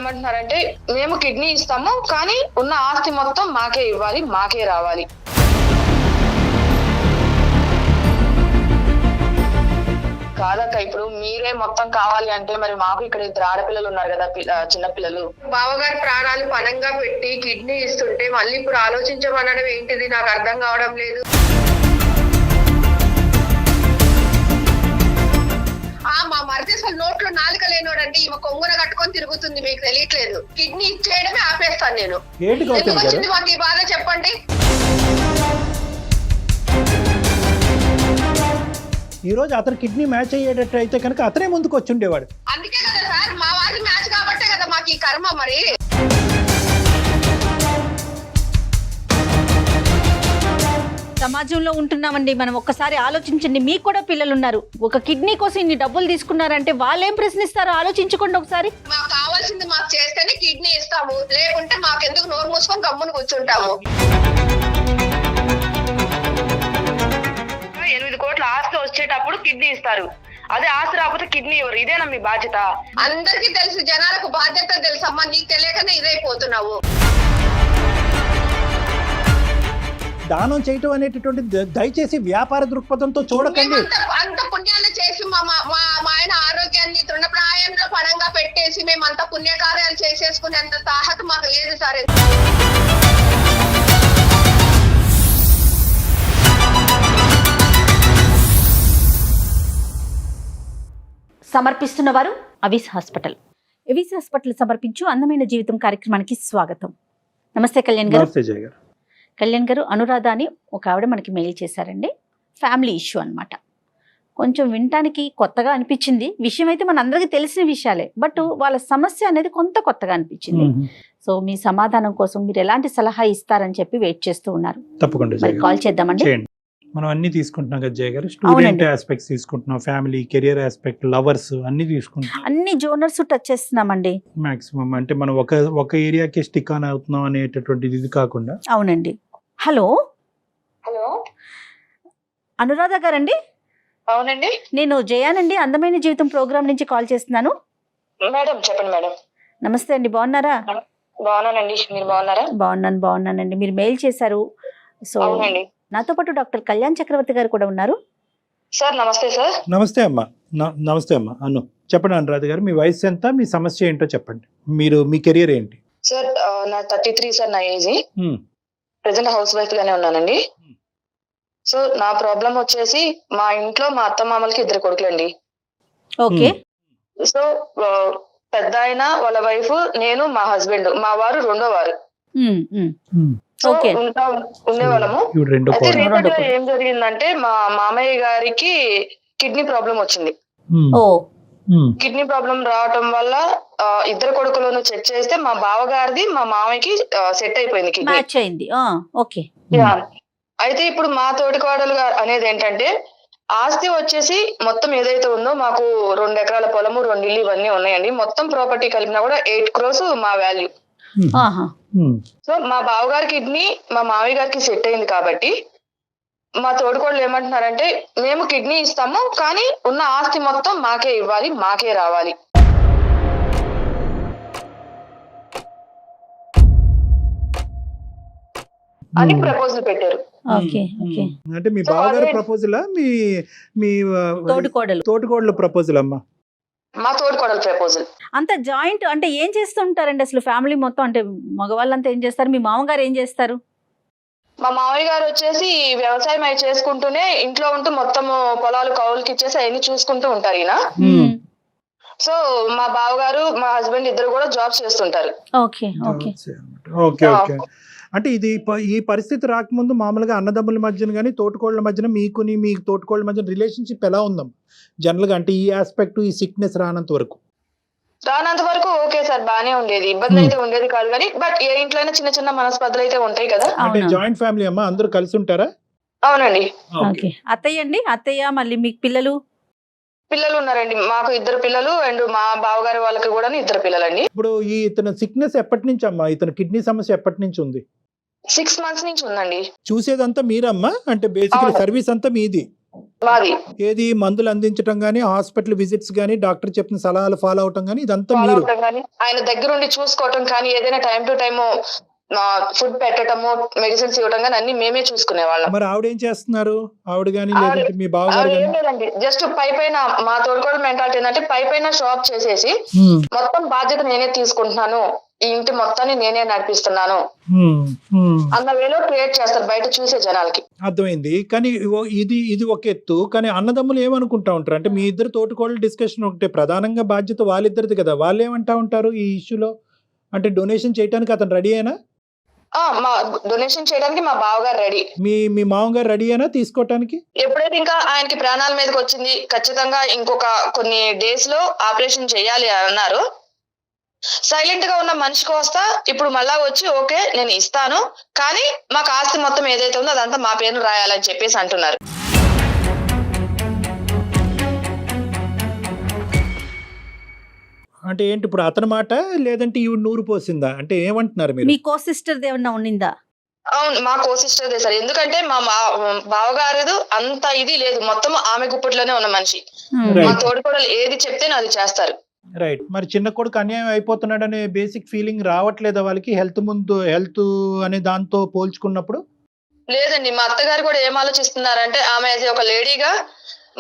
ఏమంటున్నారంటే మేము కిడ్నీ ఇస్తాము కానీ ఉన్న ఆస్తి మొత్తం మాకే ఇవ్వాలి, మాకే రావాలి. కాదక్క, ఇప్పుడు మీరే మొత్తం కావాలి అంటే మరి మాకు ఇక్కడ ఇద్దరు ఆడపిల్లలు ఉన్నారు కదా, చిన్నపిల్లలు. బావగారి ప్రాణాలు పణంగా పెట్టి కిడ్నీ ఇస్తుంటే మళ్ళీ ఇప్పుడు ఆలోచించమనడం ఏంటిది, నాకు అర్థం కావడం లేదు. మా మరిది అసలు నోట్లో నాలుక లేనోడండి, ఈమె కొంగున కట్టుకొని తిరుగుతుంది, మీకు తెలియట్లేదు. కిడ్నీ ఇచ్చేయడమే ఆపేస్తాను నేను. ఎందుకు వచ్చింది మాకు ఈ బాధ చెప్పండి. ఈ రోజు అతను కిడ్నీ మ్యాచ్ అయ్యేటట్టు అయితే కనుక అతనే ముందుకు వచ్చి ఉండేవాడు. అందుకే కదా సార్, మా వారి మ్యాచ్ కాబట్టే కదా మాకు ఈ కర్మ. మరి సమాజంలో ఉంటున్నామండి మనం, ఒక్కసారి ఆలోచించండి. మీకు కూడా పిల్లలు ఉన్నారు, ఒక కిడ్నీ కోసం ఇన్ని డబ్బులు తీసుకున్నారంటే వాళ్ళేం ప్రశ్నిస్తారో ఆలోచించుకోండి ఒకసారి. మాకు కావాల్సింది మాకు చేస్తేనే కిడ్నీ ఇస్తాము, లేకుంటే మాకెందుకు నోరు మూసుకొని గమ్మున కూర్చుంటాము. 8 కోట్ల ఆస్తి వచ్చేటప్పుడు కిడ్నీ ఇస్తారు, అదే ఆస్తి రాకపోతే కిడ్నీ ఎవరు? ఇదేనా మీ బాధ్యత? అందరికీ తెలుసు, జనాలకు బాధ్యత తెలుసు అమ్మా, నీకు తెలియకనే ఇదైపోతున్నావు. దానం చేయటం అనేటటువంటి దయచేసి వ్యాపార దృక్పథంతో చూడకండి. అంత పుణ్యాలు చేసి మా ఆయన ఆరోగ్యాన్ని తృణప్రాయంలో పణంగా పెట్టేసి మేము అంత పుణ్యకార్యాలు చేసేసుకునేంత తాహత మాకు లేదు సార్. సమర్పిస్తున్న వారు అవిస్ హాస్పిటల్. ఎవిస్ హాస్పిటల్ సమర్పించు అందమైన జీవితం కార్యక్రమానికి స్వాగతం. నమస్తే కళ్యాణ్ గారు. కళ్యాణ్ గారు, అనురాధ అని ఒక ఆవిడ మనకి మెయిల్ చేశారండి. ఫ్యామిలీ ఇష్యూ అన్నమాట. కొంచెం వినటానికి కొత్తగా అనిపించింది, విషయం అయితే మన అందరికీ తెలిసిన విషయాలే, బట్ వాళ్ళ సమస్య అనేది కొంత కొత్తగా అనిపించింది. సో మీ సమాధానం కోసం మీరు ఎలాంటి సలహా ఇస్తారని చెప్పి వెయిట్ చేస్తూ ఉన్నారు. తప్పకుండా కాల్ చేద్దామండి. మనం అన్ని తీసుకుంటున్నాం కదా జయ గారు, స్టూడెంట్ ఆస్పెక్ట్స్ తీసుకుంటున్నాం, ఫ్యామిలీ, కెరియర్ ఆస్పెక్ట్, లవర్స్ అన్ని తీసుకుంటున్నాం, అన్ని జోనర్స్ టచ్ చేస్తున్నామండి మాక్సిమం. అంటే మనం ఒక ఏరియాకి స్టిక్ ఆన్ అవుతున్నాం అనేటటువంటిది ఇది కాకుండా. అవునండి. హలో హలో, అనురాధ గారండి? అవునండి, నేను జయానండి, అందమైన జీవితం ప్రోగ్రామ్ నుంచి కాల్ చేస్తున్నాను. మేడం చెప్పండి మేడం. నమస్తే అండి, బాగున్నారా? బాగున్నానండి, మీరు బాగున్నారా? బాగున్నానండి. మీరు మెయిల్ చేశారు. సో నాతో పాటు డాక్టర్ కళ్యాణ్ చక్రవర్తి గారు కూడా ఉన్నారు. సార్ నమస్తే సార్. నమస్తే అమ్మా. నమస్తే అమ్మా. అను చెప్పండి అనురాధ గారు, మీ వయసు ఎంత, మీ సమస్య ఏంటో చెప్పండి. మీ కెరియర్ ఏంటి? సార్ నా 33 సార్ నా ఏజ్. ప్రెసెంట్ హౌస్ వైఫ్ గానే ఉన్నానండి. సో నా ప్రాబ్లం వచ్చేసి మా ఇంట్లో మా అత్త మామలకి 2 కొడుకులండి. ఓకే. సో పెద్ద ఆయన వాళ్ళ వైఫ్, నేను, మా హస్బెండ్, మా వారు 2వ వారు. ఉండేవాళ్ళము. అయితే రీసెంట్ గా ఏం జరిగిందంటే మా మామయ్య గారికి కిడ్నీ ప్రాబ్లం వచ్చింది. కిడ్నీ ప్రాబ్లం రావటం వల్ల 2 కొడుకులను చెక్ చేస్తే మా బావగారిది మా మామయ్యకి సెట్ అయిపోయింది కిడ్నీ. అయితే ఇప్పుడు మా తోటికోడలు గారు అనేది ఏంటంటే, ఆస్తి వచ్చేసి మొత్తం ఏదైతే ఉందో మాకు 2 ఎకరాల పొలము, 2 ఇల్లు ఇవన్నీ ఉన్నాయండి. మొత్తం ప్రాపర్టీ కలిపినా కూడా 8 crores మా వాల్యూ. సో మా బావగారి కిడ్నీ మా మామయ్య గారికి సెట్ అయింది కాబట్టి మా తోడుకోళ్ళు ఏమంటున్నారంటే మేము కిడ్నీ ఇస్తాము కానీ ఉన్న ఆస్తి మొత్తం మాకే ఇవ్వాలి, మాకే రావాలి. అని ప్రపోజల్ పెట్టారు. అంటే మీ బావగారి ప్రపోజలా, మీ తోటికోడల ప్రపోజల్ అమ్మా? మా తోడుకోడల ప్రపోజల్. అంత జాయింట్ అంటే ఏం చేస్తుంటారండి అసలు ఫ్యామిలీ మొత్తం? అంటే మగవాళ్ళంతా ఏం చేస్తారు, మీ మామగారు ఏం చేస్తారు? మా మామయ్య గారు వచ్చేసి వ్యవసాయం అవి చేసుకుంటూనే ఇంట్లో ఉంటూ మొత్తం పొలాలు కౌలుకి ఇచ్చేసి అవన్నీ చూసుకుంటూ ఉంటారు ఈయన. సో మా బావగారు మా హస్బెండ్ 2 కూడా జాబ్స్ చేస్తుంటారు. అంటే ఇది ఈ పరిస్థితి రాకముందు మామూలుగా అన్నదమ్ముల మధ్యన కానీ తోటికోళ్ల మధ్యన మీ తోటికోళ్ల మధ్యన రిలేషన్షిప్ ఎలా ఉందమ్మా జనరల్ గా? అంటే ఈ ఆస్పెక్ట్, ఈ సిక్నెస్ రానంత వరకు ఓకే సార్, బానే ఉండేది, ఇబ్బంది అయితే ఉండేది కాదు కానీ బట్ ఏ ఇంట్లో చిన్న చిన్న మనస్పర్ధలు అయితే ఉంటాయి కదా. అంటే జాయింట్ ఫ్యామిలీ అమ్మా, అందరూ కలిసి ఉంటారా? అవునండి. అత్తయ్య మళ్ళీ మీకు పిల్లలు ఉన్నారండి. మాకు 2 పిల్లలు అండ్ మా బావగారి వాళ్ళకి కూడా 2 పిల్లలండి. ఇప్పుడు ఇతను సిక్నెస్ ఎప్పటి నుంచి అమ్మా? ఇతను కిడ్నీ సమస్య ఎప్పటి నుంచి ఉంది? 6 months నుంచి ఉందండి. చూసేదంతా మీరమ్మా? అంటే బేసికలీ సర్వీస్ అంతా మీది? మాది ఏది మందులు అందించడం గానీ, హాస్పిటల్ విజిట్స్ గానీ, డాక్టర్ చెప్పిన సలహాలు ఫాలో అవటం గానీ ఇదంతా ఫాలో మీరు. అవటం కానీ, ఆయన దగ్గరుండి చూసుకోవటం కానీ, ఏదైనా టైం టు టైము ఫుడ్ పెట్టటము, మెడిసిన్స్ ఇవ్వటం కానీ అన్ని మేమే చూసుకునే వాళ్ళం. మరి ఆవిడ ఏం చేస్తున్నారు? ఆవిడ గానీ లేదంటే మీ బావగారు ఏం గానీ? లేదండి, జస్ట్ పైన మా తోడుకోవడం మెంటాలిటీ ఏంటంటే పైన షాప్ చేసేసి మొత్తం బాధ్యత నేనే తీసుకుంటున్నాను, ఈ ఇంటి మొత్తాన్ని నేనే నడిపిస్తున్నాను అన్న వేలో క్రియేట్ చేస్తారు బయట చూసే జనాలకి. అర్థమైంది. కానీ ఇది ఒక ఎత్తు. కానీ అన్నదమ్ములు ఏమనుకుంటా ఉంటారు అంటే, మీ ఇద్దరు తోటికోడలు డిస్కషన్ ఒకటే, ప్రధానంగా బాధ్యత వాళ్ళిద్దరిది కదా, వాళ్ళు ఏమంటా ఉంటారు ఈ ఇష్యూలో? అంటే డొనేషన్ చేయడానికి అతను రెడీ అయినా? మా డొనేషన్ చేయడానికి మా బావగారు రెడీ. మీ మామగారు రెడీ అయినా తీసుకోవటానికి? ఎప్పుడైతే ఇంకా ఆయనకి ప్రాణాల మీదకి వచ్చింది, ఖచ్చితంగా ఇంకొక కొన్ని డేస్ లో ఆపరేషన్ చేయాలి అన్నారు, సైలెంట్ గా ఉన్న మనిషికి వస్తా ఇప్పుడు మళ్ళా వచ్చి ఓకే నేను ఇస్తాను, కానీ మాకు ఆస్తి మొత్తం ఏదైతే ఉందో అదంతా మా పేరు రాయాలని చెప్పేసి అంటున్నారు. అంటే ఏంటి ఇప్పుడు అతని మాట, లేదంటే ఈవిడ నూరు పోసిందా? అంటే ఏమంటున్నారు మీరు? మీ కో సిస్టర్ ఏమన్నా ఉండిందా? అవును, మా కో సిస్టర్ సార్. ఎందుకంటే మా బావగారు అంత ఇది లేదు, మొత్తం ఆమె గుప్పట్లోనే ఉన్న మనిషి. మా తోడుకోడలు ఏది చెప్తే అది చేస్తారు. రైట్. మరి చిన్న కొడుకు అన్యాయం అయిపోతున్నాడు అనే బేసిక్ ఫీలింగ్ రావట్లేదా వాళ్ళకి? హెల్త్ అనే దాంతో పోల్చుకున్నప్పుడు? లేదండి, మా అత్తగారు కూడా ఏం ఆలోచిస్తున్నారంటే, ఆమె ఒక లేడీగా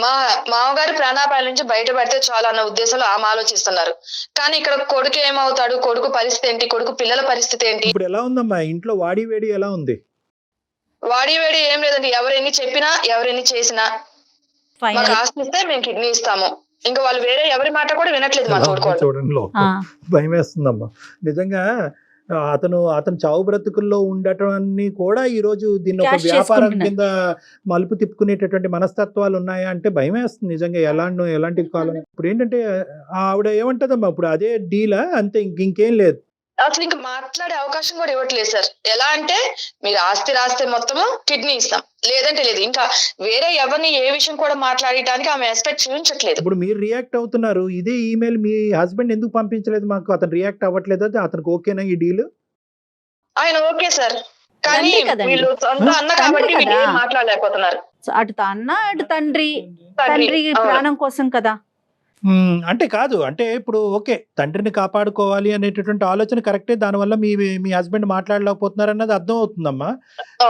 మా మామగారి ప్రాణాపాయాల నుంచి బయటపడితే చాలు అన్న ఉద్దేశంలో ఆమె ఆలోచిస్తున్నారు. కానీ ఇక్కడ కొడుకు ఏమవుతాడు, కొడుకు పరిస్థితి ఏంటి, కొడుకు పిల్లల పరిస్థితి ఏంటి? ఇప్పుడు ఎలా ఉందమ్మా ఇంట్లో వాడి వేడి ఎలా ఉంది? వాడి వేడి ఏం లేదండి, ఎవరెన్ని చెప్పినా ఎవరెన్ని చేసినా మాకు ఆస్తి ఇస్తే మేము కిడ్నీ ఇస్తాము, ఇంకా వాళ్ళు వేరే ఎవరి మాట కూడా వినట్లేదు మా తోడుకోవడం. చూడండి, భయం వేస్తుందమ్మా నిజంగా. అతను చావు బ్రతుకుల్లో ఉండటాన్ని కూడా ఈ రోజు దీన్ని ఒక వ్యాపారం కింద మలుపు తిప్పుకునేటటువంటి మనస్తత్వాలు ఉన్నాయా అంటే భయం వేస్తుంది నిజంగా. ఎలాంటి కాలం ఇప్పుడు ఏంటంటే ఆవిడ ఏమంటదమ్మా, ఇప్పుడు అదే డీలా అంతే, ఇంకేం లేదు. అసలు ఇంకా మాట్లాడే అవకాశం కూడా ఇవ్వట్లేదు సార్. ఎలా అంటే మీరు ఆస్తి రాస్తే మొత్తము కిడ్నీ ఇస్తాం, లేదంటే లేదు, ఇంకా వేరే ఎవరిని ఏ విషయం కూడా మాట్లాడటానికి ఆమె ఎక్స్పెక్ట్ చూపించట్లేదు. ఇప్పుడు మీరు రియాక్ట్ అవుతున్నారు, ఇదే ఈమెయిల్ మీ హస్బెండ్ ఎందుకు పంపించలేదు మాకు? అతను రియాక్ట్ అవ్వట్లేదు, అతనికి ఓకేనా ఈ డీల్? ఆయన ఓకే సార్, కానీ వీళ్ళు సొంత అన్న కాబట్టి వీళ్ళు ఏం మాట్లాడలేకపోతున్నారు. అటు అన్న అటు తండ్రి ప్రాణం కోసం కదా. అంటే కాదు, అంటే ఇప్పుడు ఓకే తండ్రిని కాపాడుకోవాలి అనేటటువంటి ఆలోచన కరెక్టే, దానివల్ల మీ హస్బెండ్ మాట్లాడలేకపోతున్నారు అన్నది అర్థం అవుతుందమ్మా.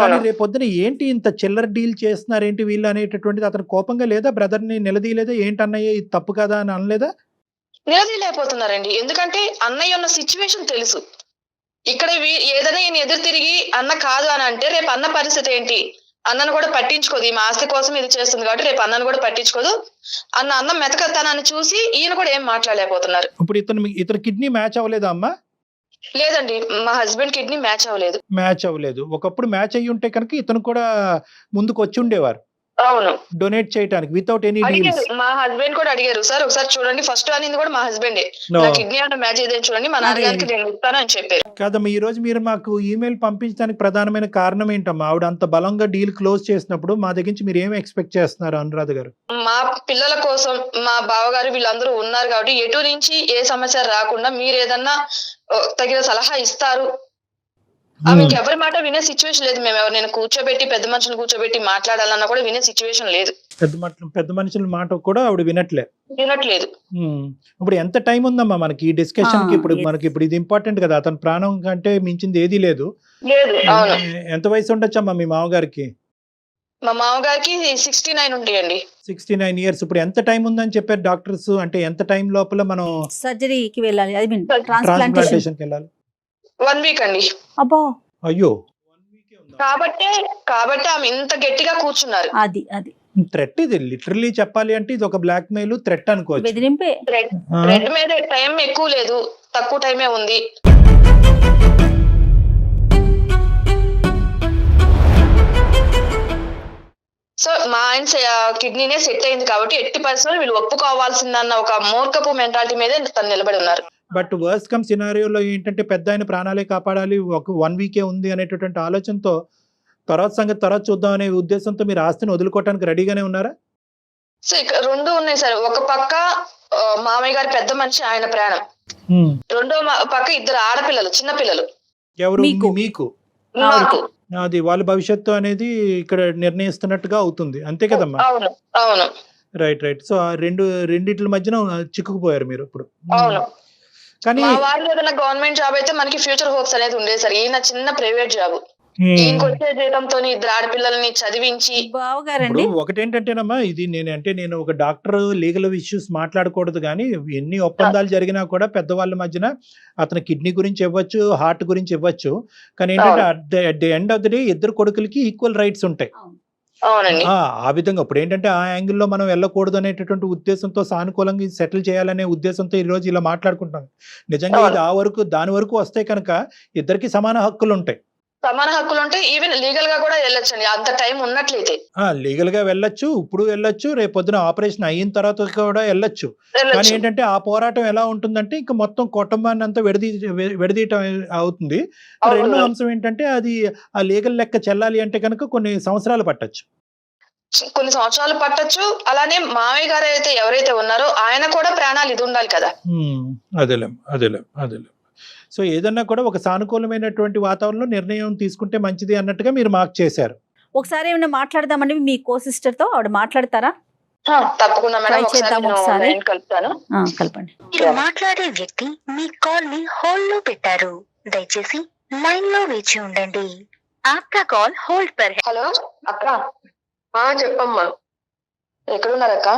కానీ రేపు పొద్దున ఏంటి ఇంత చిల్లర డీల్ చేస్తున్నారు ఏంటి వీళ్ళు అనేటటువంటిది అతను కోపంగా లేదా? బ్రదర్ ని నిలదీయలేదా? ఏంటన్నయ్య ఇది తప్పు కదా అని అనలేదా? నిలదీయలేకపోతున్నారండి, ఎందుకంటే అన్నయ్య ఉన్న సిచ్యువేషన్ తెలుసు. ఇక్కడ ఏదైనా ఈయన ఎదురు తిరిగి అన్న కాదు అని అంటే రేపు అన్న పరిస్థితి ఏంటి? అన్నను కూడా పట్టించుకోదు, ఈ ఆస్తి కోసం ఇది చేస్తుంది కాబట్టి రేపు అన్నను కూడా పట్టించుకోదు అన్న మెతకతనాన్ని చూసి ఈయన కూడా ఏం మాట్లాడలేకపోతున్నారు. ఇప్పుడు ఇతను కిడ్నీ మ్యాచ్ అవ్వలేదా అమ్మా? లేదండి, మా హస్బెండ్ కిడ్నీ మ్యాచ్ అవ్వలేదు. ఒకప్పుడు మ్యాచ్ అయ్యి ఉంటే కనుక ఇతను కూడా ముందుకు వచ్చి ఉండేవారు. అవును, డొనేట్ చేయడానికి వితౌట్ ఎనీ డీల్స్. మా హస్బెండ్ కూడా అడిగారు, సార్ ఒకసారి చూడండి, ఫస్ట్ అనింది కూడా మా హస్బెండే, నా కిడ్నీ అంటే మ్యాచ్ ఏదైనా చూడండి, మా నాన్నగారికి నేను ఇస్తాను అని చెప్పారు. కాదమ్మా, ఈ రోజు మీరు మాకు ఈమెయిల్ పంపించడానికి ప్రధానమైన కారణం ఏంటమ్మా? ఆవిడ అంత బలంగా డీల్ క్లోజ్ చేసినప్పుడు మా దగ్గర నుంచి మీరు ఏమి ఎక్స్పెక్ట్ చేస్తున్నారు అనురాధ గారు? మా పిల్లల కోసం మా బావగారు వీళ్ళందరూ ఉన్నారు కాబట్టి ఎటు నుంచి ఏ సమస్య రాకుండా మీరు ఏదన్నా తగిన సలహా ఇస్తారు. ఆమె ఎవరి మాట వినే సిచ్యువేషన్ లేదు. మేము ఎవరినైనా కూర్చోబెట్టి పెద్ద మనుషులు కూర్చోబెట్టి మాట్లాడాలన్నా కూడా వినే సిచ్యువేషన్ లేదు. పెద్ద మనుషుల మాట కూడా ఆవిడ వినట్లేదు. ఇప్పుడు ఎంత టైం ఉందమ్మా మనకి ఈ డిస్కషన్ కి? ఇప్పుడు ఇది ఇంపార్టెంట్ కదా, అతని ప్రాణం కంటే మించింది ఏదీ లేదు. ఎంత వయసు ఉండొచ్చమ్మా మీ మామగారికి? మా మామగారికి 69 ఉంటాయండి. 69 years. ఇప్పుడు ఎంత టైం ఉందని చెప్పారు డాక్టర్స్? అంటే ఎంత టైం లోపల మనం సర్జరీకి వెళ్ళాలి, ట్రాన్స్ప్లాంటేషన్ కి వెళ్ళాలి? 1 week అండి. అబ్బో, అయ్యో. కాబట్టి ఆమె ఇంత గట్టిగా కూర్చున్నారు. అది థ్రెట్. ఇది లిటరల్లీ చెప్పాలి అంటే ఇది ఒక బ్లాక్ మెయిల్, థ్రెట్ అనుకోవచ్చు. బెదిరింపే. థ్రెట్ మీద టైం ఎక్కువ లేదు, తక్కువ టైమే ఉంది. సో మా ఆయన కిడ్నీనే సెట్ అయింది కాబట్టి ఎట్టి పరిస్థితుల్లో వీళ్ళు ఒప్పుకోవాల్సిందన్న ఒక మూర్ఖపు మెంటాలిటీ మీదే తను నిలబడి ఉన్నారు. బట్ వర్స్ట్ కమ్ సినారియోలో ఏంటంటే పెద్ద ఆయన ప్రాణాలే కాపాడాలి, ఒక 1 week ఉంది అనేటటువంటి ఆలోచనతో తర్వాత చూద్దాం అనే ఉద్దేశంతో మీరు ఆస్తిని వదులుకోవడానికి రెడీగానే ఉన్నారా? సో ఇక్కడ 2 ఉన్నాయి సార్. ఒక పక్క మామయ్య గారి పెద్ద మనిషి, ఆయన ప్రాణం. రెండో పక్క 2 ఆడపిల్లలు, చిన్న పిల్లలు. ఎవరు? మీకు? నాకు అది వాళ్ళ భవిష్యత్తు అనేది ఇక్కడ నిర్ణయిస్తున్నట్టుగా అవుతుంది, అంతే కదమ్మా? అవును అవును రైట్ రైట్. సో ఆ రెండిట్ల మధ్యన చిక్కుకుపోయారు మీరు ఇప్పుడు. అవును. కానీ మా వారిలో ఏదైనా గవర్నమెంట్ జాబ్ అయితే మనకి ఫ్యూచర్ హోప్స్ అనేది ఉండేది సార్. ఈయన చిన్న ప్రైవేట్ జాబ్, ఈయనకి వచ్చే జీతంతో ఇద్దరు ఆడపిల్లల్ని చదివించి. బావగారండి ఇప్పుడు ఒకటేంటంటేనమ్మా, ఇది నేను ఒక డాక్టర్, లీగల్ ఇష్యూస్ మాట్లాడకూడదు, కానీ ఎన్ని ఒప్పందాలు జరిగినా కూడా పెద్దవాళ్ళ మధ్యన అతని కిడ్నీ గురించి ఇవ్వచ్చు, హార్ట్ గురించి ఇవ్వచ్చు, కానీ ఏంటంటే at the end of the day ఇద్దరు కొడుకులకి ఈక్వల్ రైట్స్ ఉంటాయి. అవునండి. ఆ విధంగా ఇప్పుడు ఏంటంటే ఆ యాంగిల్లో మనం వెళ్ళకూడదు అనేటటువంటి ఉద్దేశంతో, సానుకూలంగా సెటిల్ చేయాలనే ఉద్దేశంతో ఈ రోజు ఇలా మాట్లాడుకుంటాం. నిజంగా ఇది దాని వరకు వస్తే కనుక ఇద్దరికి సమాన హక్కులు ఉంటాయి. సమాన హక్కులు ఉంటాయి. ఈవెన్ లీగల్ గా కూడా వెళ్ళొచ్చండి అంత టైం ఉన్నట్లయితే. లీగల్ గా వెళ్ళొచ్చు, ఇప్పుడు వెళ్ళొచ్చు, రేపు పొద్దున ఆపరేషన్ అయిన తర్వాత కూడా వెళ్ళొచ్చు. కానీ ఏంటంటే ఆ పోరాటం ఎలా ఉంటుందంటే ఇంకా మొత్తం కుటుంబాన్ని అంతా విడదీయటం అవుతుంది. రెండో అంశం ఏంటంటే అది ఆ లీగల్ లెక్క చెల్లాలి అంటే కనుక కొన్ని సంవత్సరాలు పట్టొచ్చు. కొన్ని సంవత్సరాలు పట్టొచ్చు. అలానే మామయ్య గారు అయితే ఎవరైతే ఉన్నారో ఆయన కూడా ప్రాణాలు ఇది ఉండాలి కదా. అదేలేం. సో ఏదన్నా కూడా ఒక సానుకూలమైనటువంటి వాతావరణంలో నిర్ణయం తీసుకుంటే మంచిది అన్నట్టుగా మీరు మార్క్ చేశారు. ఒకసారి ఏమైనా మాట్లాడదామండి మీ కో సిస్టర్ తో, ఆవిడ మాట్లాడతారా? తప్పకుండా మేడం, ఒకసారి కలుపుతాను. కలపండి. మాట్లాడే వ్యక్తి మీ కాల్ ని హోల్డ్ లో పెట్టారు, దయచేసి లైన్ లో వేచి ఉండండి. ఆప్కా కాల్ హోల్డ్ పర్. హలో అక్క. చెప్పమ్మా. ఎక్కడున్నారక్క?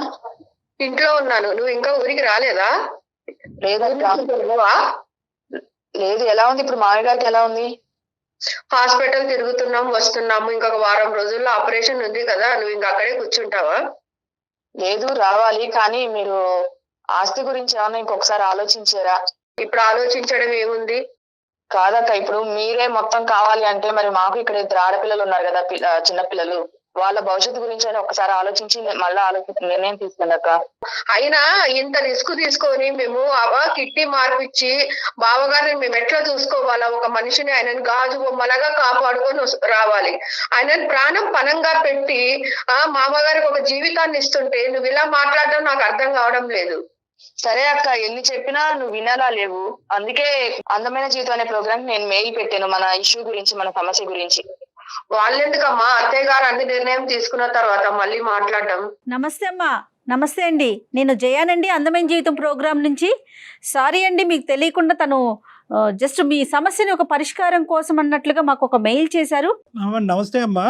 ఇంట్లో ఉన్నాను. నువ్వు ఇంకా ఊరికి రాలేదా? లేదు. ఎలా ఉంది ఇప్పుడు? మామయ్య గారికి ఎలా ఉంది? హాస్పిటల్ తిరుగుతున్నాం, వస్తున్నాము. ఇంకొక వారం రోజుల్లో ఆపరేషన్ ఉంది కదా, నువ్వు ఇంకా అక్కడే కూర్చుంటావా? లేదు, రావాలి. కానీ మీరు ఆస్తి గురించి ఏమన్నా ఇంకొకసారి ఆలోచించారా? ఇప్పుడు ఆలోచించడం ఏముంది? కాదక్క, ఇప్పుడు మీరే మొత్తం కావాలి అంటే మరి మాకు ఇక్కడ ఇద్దరు ఆడపిల్లలు ఉన్నారు కదా, చిన్నపిల్లలు, వాళ్ళ భవిష్యత్తు గురించి అని ఒకసారి ఆలోచించి మళ్ళీ నిర్ణయం తీసుకుందక్క. అయినా ఇంత రిస్క్ తీసుకొని మేము కిట్టి మార్పిచ్చి బావగారిని మేము ఎట్లా చూసుకోవాలా? ఒక మనిషిని ఆయనని గాజు బొమ్మలాగా కాపాడుకొని రావాలి. ఆయనని ప్రాణం పనంగా పెట్టి మామగారికి ఒక జీవితాన్ని ఇస్తుంటే నువ్వు ఇలా మాట్లాడడం నాకు అర్థం కావడం లేదు. సరే అక్క, ఎన్ని చెప్పినా నువ్వు వినాలా లేవు. అందుకే అందమైన జీవితం అనే ప్రోగ్రామ్ నేను మెయిల్ పెట్టాను, మన ఇష్యూ గురించి, మన సమస్య గురించి. వాళ్ళెందుకమ్మా, అత్తయ్య గారు అన్ని నిర్ణయం తీసుకున్న తర్వాత మళ్ళీ మాట్లాడడం. నమస్తే అమ్మా. నమస్తే అండి, నేను జయానండి, అందమైన జీవితం ప్రోగ్రాం నుంచి. సారీ అండి, మీకు తెలియకుండా తను జస్ట్ మీ సమస్యని ఒక పరిష్కారం కోసం అన్నట్లుగా మాకు ఒక మెయిల్ చేశారు. నమస్తే అమ్మా,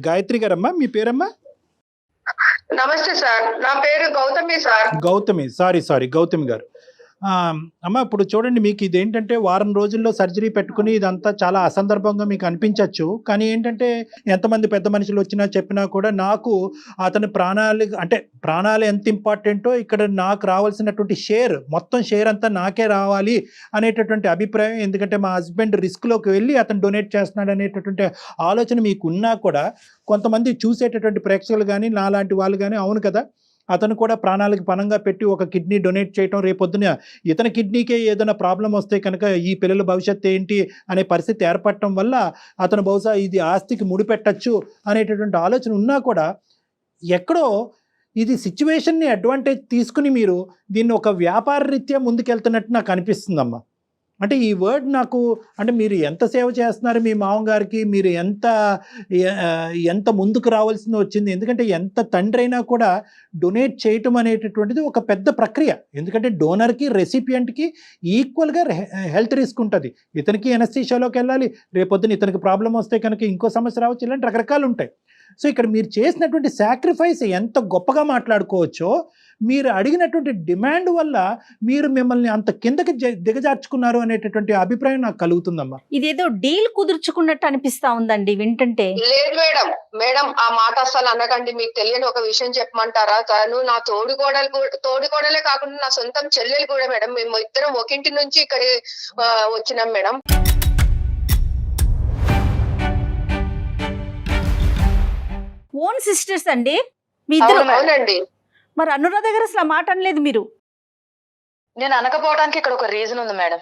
గాయత్రి గారమ్మా, మీ పేరమ్మా? నమస్తే సార్, నా పేరు గౌతమి సార్. గౌతమి, సారీ గౌతమి గారు. అమ్మ ఇప్పుడు చూడండి, మీకు ఇదేంటంటే వారం రోజుల్లో సర్జరీ పెట్టుకుని ఇదంతా చాలా అసందర్భంగా మీకు అనిపించవచ్చు. కానీ ఏంటంటే ఎంతమంది పెద్ద మనుషులు వచ్చినా చెప్పినా కూడా నాకు అతని ప్రాణాలు ఎంత ఇంపార్టెంటో ఇక్కడ నాకు రావాల్సినటువంటి మొత్తం షేర్ అంతా నాకే రావాలి అనేటటువంటి అభిప్రాయం. ఎందుకంటే మా హస్బెండ్ రిస్క్లోకి వెళ్ళి అతను డొనేట్ చేస్తున్నాడు అనేటటువంటి ఆలోచన మీకు ఉన్నా కూడా కొంతమంది చూసేటటువంటి ప్రేక్షకులు కానీ నాలాంటి వాళ్ళు కానీ అవును కదా, అతను కూడా ప్రాణాలకు పణంగా పెట్టి ఒక కిడ్నీ డొనేట్ చేయటం, రేపొద్దున ఇతని కిడ్నీకే ఏదైనా ప్రాబ్లం వస్తే కనుక ఈ పిల్లల భవిష్యత్తు ఏంటి అనే పరిస్థితి ఏర్పడటం వల్ల అతను బహుశా ఇది ఆస్తికి ముడిపెట్టచ్చు అనేటటువంటి ఆలోచన ఉన్నా కూడా ఎక్కడో ఇది సిచ్యువేషన్ని అడ్వాంటేజ్ తీసుకుని మీరు దీన్ని ఒక వ్యాపార రీత్యా ముందుకెళ్తున్నట్టు నాకు అనిపిస్తుందమ్మా. అంటే ఈ వర్డ్ నాకు, అంటే మీరు ఎంత సేవ చేస్తున్నారు మీ మామగారికి, మీరు ఎంత ముందుకు రావాల్సింది వచ్చింది. ఎందుకంటే ఎంత తండ్రి అయినా కూడా డొనేట్ చేయటం అనేటటువంటిది ఒక పెద్ద ప్రక్రియ. ఎందుకంటే డోనర్కి రెసిపియంట్కి ఈక్వల్గా హెల్త్ రిస్క్ ఉంటుంది. ఇతనికి ఎనస్థీషియాలోకి వెళ్ళాలి, రేపొద్దున ఇతనికి ప్రాబ్లం వస్తే కనుక ఇంకో సమస్య రావచ్చు, ఇలాంటి రకరకాలు ఉంటాయి. సో ఇక్కడ మీరు చేసినటువంటి సాక్రిఫైస్ ఎంత గొప్పగా మాట్లాడుకోవచ్చో, మీరు అడిగినటువంటి డిమాండ్ వల్ల మీరు మిమ్మల్ని అంత కిందకి దిగజార్చుకున్నారు అనేటటువంటి అభిప్రాయం నాకు కలుగుతుందమ్మా. ఇదేదో డీల్ కుదుర్చుకున్నట్టు అనిపిస్తా ఉందండి వింటుంటే. లేదు మేడం ఆ మాట అసలు అనకండి. మీకు తెలియని ఒక విషయం చెప్పమంటారా? తను నా తోడికోడలే కాకుండా నా సొంతం చెల్లెలు కూడా మేడం. మేము ఇద్దరం ఒకింటి నుంచి ఇక్కడ వచ్చినాం మేడం. ఓన్ సిస్టర్స్ అండి మీ ఇద్దరు? అవునండి. మరి అనురాధ దగ్గర అసలు ఆ మాట అనలేదు మీరు? నేను అనకపోవడానికి ఇక్కడ ఒక రీజన్ ఉంది మేడం.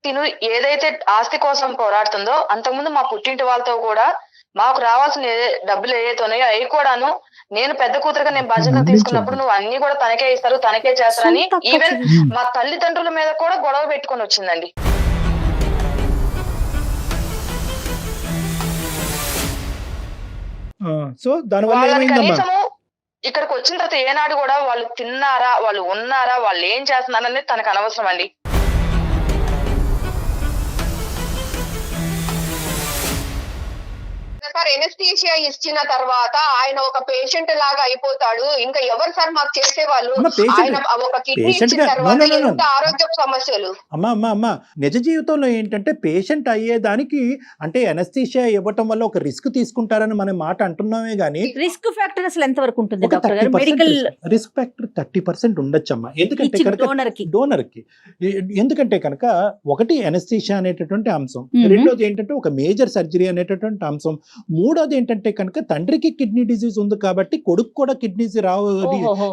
తిను ఏదైతే ఆస్తి కోసం పోరాడుతుందో అంతకుముందు మా పుట్టింటి వాళ్ళతో కూడా మాకు రావాల్సిన డబ్బులు ఏదైతే ఉన్నాయో అవి కూడాను నేను పెద్ద కూతురుగా నేను బాధ్యత తీసుకున్నప్పుడు నువ్వు అన్ని కూడా తనకే ఇస్తారు, తనకే చేస్తారని ఈవెన్ మా తల్లిదండ్రుల మీద కూడా గొడవ పెట్టుకొని వచ్చిందండి. సో దానివల్ల వాళ్ళని ఏమైందమ్మా? కనీసము ఇక్కడికి వచ్చిన తర్వాత ఏనాడు కూడా వాళ్ళు తిన్నారా, వాళ్ళు ఉన్నారా, వాళ్ళు ఏం చేస్తున్నారు అనేది తనకు అనవసరం అండి. సార్ ఎనస్థీషియా ఇచ్చిన తర్వాత ఆయన ఒక పేషెంట్ లాగా అయిపోతాడు. ఇంకా ఎవరు సార్ మాకు చేసేవాళ్ళు? ఆయన ఒక కిడ్నీ ఇచ్చిన తర్వాత ఎంత ఆరోగ్య సమస్యలు. అమ్మా నిజ జీవితంలో ఏంటంటే పేషెంట్ అయ్యేదానికి అంటే ఎనస్థీషియా ఇవ్వటం వల్ల ఒక రిస్క్ తీసుకుంటారని మనం మాట అంటున్నామే గానీ రిస్క్ ఫ్యాక్టర్ అసలు ఎంత వరకు ఉంటుంది డాక్టర్ గారు? Medical risk factor 30% ఉండొచ్చమ్మా. ఎందుకంటే డోనర్ కి ఎందుకంటే కనుక ఒకటి ఎనస్థీషియా అనేటటువంటి అంశం, రెండోది ఏంటంటే ఒక మేజర్ సర్జరీ అనేటటువంటి అంశం, మూడోది ఏంటంటే కనుక తండ్రికి కిడ్నీ డిసీజ్ ఉంది కాబట్టి కొడుకు కూడా కిడ్నీస్